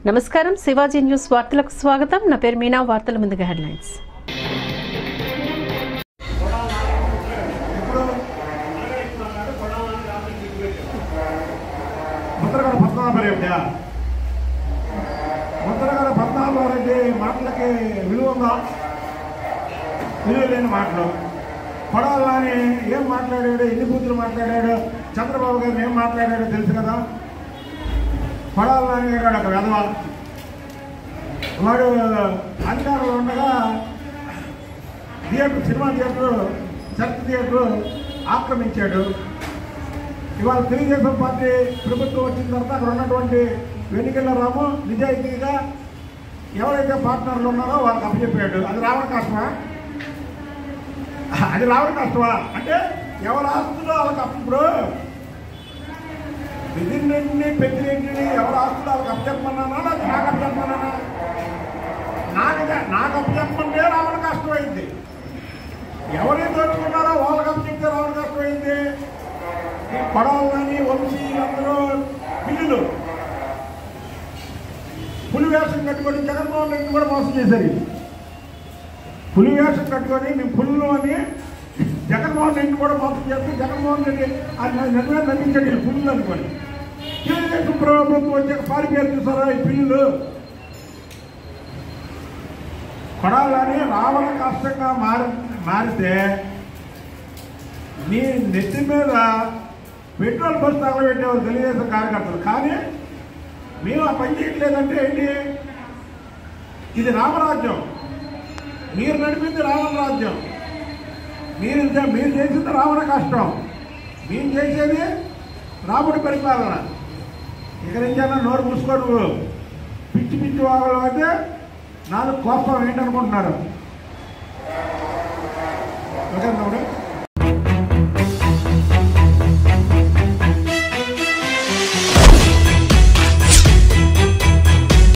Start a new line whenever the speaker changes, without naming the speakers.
నమస్కారం, శివాజీ న్యూస్ వార్తలకు స్వాగతం. నా పేరు మీనా. వార్తల ముందుగా హెడ్లైన్స్.
ముద్రగడ పద్మనాభరెడ్డి మాటలకి విలువ ఉందా? విలువ లేని మాటలు. కొడాలని ఏం మాట్లాడాడు, ఎన్ని బూతులు మాట్లాడాడు, చంద్రబాబు గారిని ఏం మాట్లాడాడో తెలుసు కదా. కొడాలని గారు ఒక వెధవ. వాడు అధికారంలో ఉండగా theatre, cinema theatre, church theatre ఆక్రమించాడు. ఇవాళ తెలుగుదేశం పార్టీ ప్రభుత్వం వచ్చిన తర్వాత అక్కడ ఉన్నటువంటి వెనికల రాము నిజాయితీగా ఎవరైతే పార్ట్నర్లు ఉన్నారో వాళ్ళకి అప్పచెప్పాడు. అది రావణ కష్టమా? అది రావణ కష్టమా అంటే ఎవరి ఆస్తులు వాళ్ళకి అప్పుడు విధిరెడ్డిని పెద్దిరెడ్డిని ఎవరి ఆస్తులు వాళ్ళకి అప్పచెప్పమన్నానా, అది నాకు అప్పచెప్పమన్నానా? నాకు అప్పచెప్పమంటే రావణ కష్టం అయింది. ఎవరైతే దోచుకున్నారో వాళ్ళకి అప్పచెప్తే రావణ కష్టం అయింది. పడవలని వంశీ అందరూ పిల్లులు పులి వేషం కట్టుకొని జగన్మోహన్ రెడ్డి కూడా మోసం చేశారు. పులి వేషం కట్టుకొని మేము పుల్లు అని జగన్మోహన్ రెడ్డి కూడా మోసం చేస్తే జగన్మోహన్ రెడ్డి నిర్ణయం నమ్మించాడు ఈ పుల్లు అనుకోని. తెలుగుదేశం ప్రభుత్వం వచ్చాక పారిపోయారు చూసారా ఈ పిల్లులు. కొడాలని రావణ కష్టంగా మారితే నీ నెత్తి మీద పెట్రోల్ బస్ తగలబెట్టేవారు తెలుగుదేశం కార్యకర్తలు. కానీ మేము ఆ పని చేయట్లేదంటే ఏంటి? ఇది రామరాజ్యం. మీరు నడిపింది రావణ రాజ్యం. మీరు చేసింది రావణ కష్టం. మేము చేసేది రాముడి పరిపాలన. ఇక నుంచైనా నోరు మూసుకోడు. పిచ్చి పిచ్చి వాగలు అయితే నాలుగు కోపం ఏంటనుకుంటున్నారు? ఓకే.